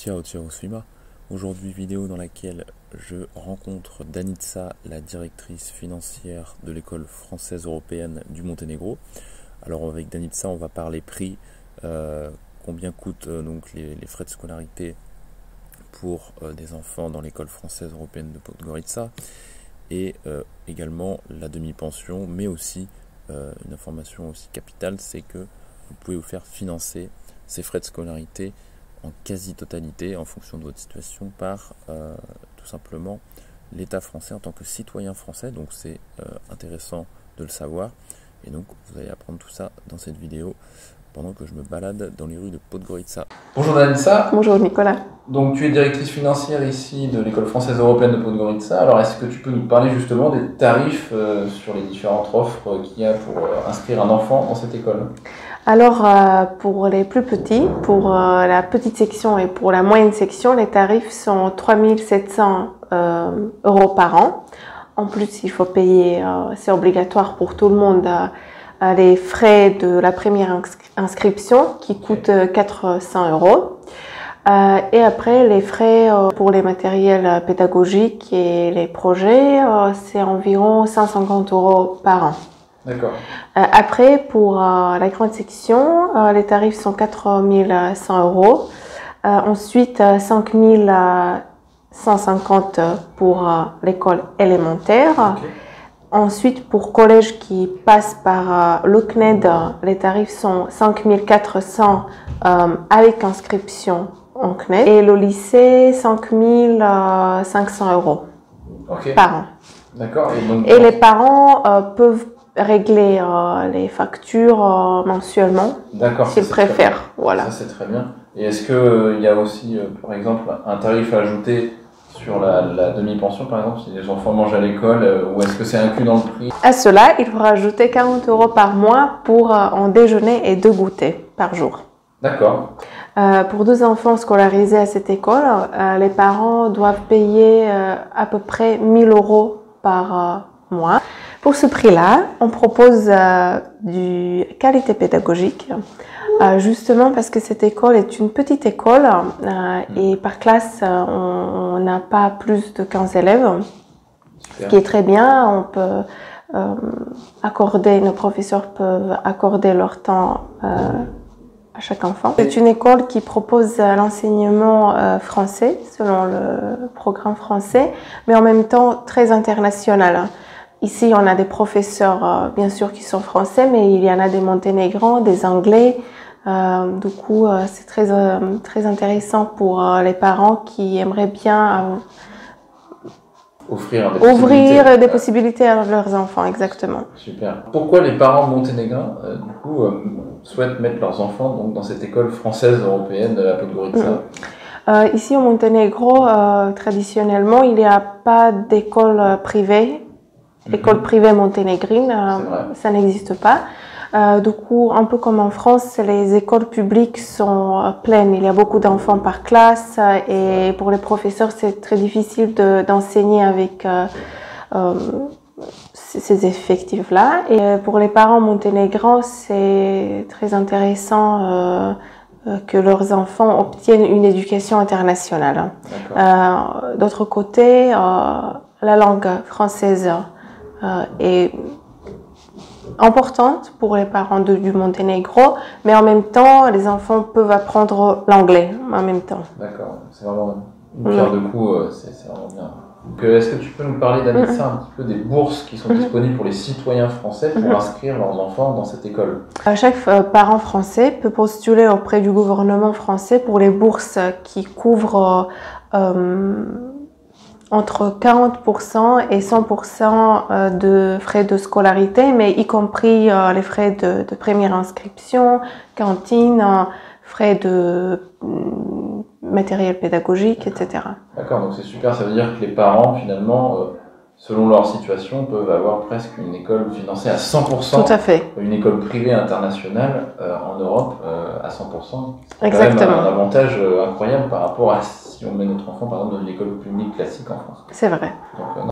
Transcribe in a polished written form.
Ciao ciao Swima. Aujourd'hui vidéo dans laquelle je rencontre Danica, la directrice financière de l'école française européenne du Monténégro. Alors avec Danica on va parler prix, combien coûtent donc les frais de scolarité pour des enfants dans l'école française européenne de Podgorica et également la demi-pension, mais aussi une information aussi capitale, c'est que vous pouvez vous faire financer ces frais de scolarité en quasi-totalité, en fonction de votre situation, par tout simplement l'État français en tant que citoyen français. Donc c'est intéressant de le savoir. Et donc vous allez apprendre tout ça dans cette vidéo pendant que je me balade dans les rues de Podgorica. Bonjour Danica. Bonjour Nicolas. Donc tu es directrice financière ici de l'école française européenne de Podgorica. Alors est-ce que tu peux nous parler justement des tarifs sur les différentes offres qu'il y a pour inscrire un enfant dans cette école? Alors pour les plus petits, pour la petite section et pour la moyenne section, les tarifs sont 3 700 € par an. En plus, il faut payer, c'est obligatoire pour tout le monde, les frais de la première inscription qui coûtent 400 €. Et après, les frais pour les matériels pédagogiques et les projets, c'est environ 150 € par an. D'accord. Après, pour la grande section, les tarifs sont 4 100 €. Ensuite, 5 150 pour l'école élémentaire. Okay. Ensuite, pour collège qui passe par le CNED, les tarifs sont 5 400 avec inscription en CNED. Et le lycée, 5 500 € Okay. par an. D'accord. Et les parents peuvent régler les factures mensuellement s'ils préfèrent. Voilà. Ça c'est très bien. Et est-ce qu'il y a aussi, par exemple, un tarif ajouté sur la demi-pension, par exemple, si les enfants mangent à l'école, ou est-ce que c'est inclus dans le prix? À cela, il faut rajouter 40 € par mois pour un déjeuner et 2 goûters par jour. D'accord. Pour 2 enfants scolarisés à cette école, les parents doivent payer à peu près 1 000 € par mois. Pour ce prix-là, on propose du qualité pédagogique, justement parce que cette école est une petite école et par classe, on n'a pas plus de 15 élèves, ce qui est très bien. On peut nos professeurs peuvent accorder leur temps à chaque enfant. C'est une école qui propose l'enseignement français, selon le programme français, mais en même temps très international. Ici, on a des professeurs, bien sûr, qui sont français, mais il y en a des monténégrins, des anglais. Du coup, c'est très intéressant pour les parents qui aimeraient bien ouvrir des possibilités à leurs enfants, exactement. Super. Pourquoi les parents monténégrins, du coup, souhaitent mettre leurs enfants donc, dans cette école française européenne de la Podgorica? Ici, au Monténégro, traditionnellement, il n'y a pas d'école privée. École privée monténégrine, ça n'existe pas. Du coup, un peu comme en France, les écoles publiques sont pleines. Il y a beaucoup d'enfants par classe et pour les professeurs, c'est très difficile d'enseigner avec ces effectifs-là. Et pour les parents monténégrins, c'est très intéressant que leurs enfants obtiennent une éducation internationale. D'autre côté, la langue française est importante pour les parents du Monténégro, mais en même temps, les enfants peuvent apprendre l'anglais en même temps. D'accord, c'est vraiment une pierre de coups, c'est vraiment bien. Est-ce que tu peux nous parler, Danica, un petit peu des bourses qui sont disponibles pour les citoyens français pour inscrire leurs enfants dans cette école? Chaque parent français peut postuler auprès du gouvernement français pour les bourses qui couvrent entre 40% et 100% de frais de scolarité, mais y compris les frais de première inscription, cantine, frais de matériel pédagogique, etc. D'accord, donc c'est super, ça veut dire que les parents, finalement, selon leur situation, peuvent avoir presque une école financée à 100%. Tout à fait. Une école privée internationale en Europe à 100%. C'est exactement. Quand même un avantage incroyable par rapport à si on met notre enfant, par exemple, dans une école publique classique en France. C'est vrai. Donc,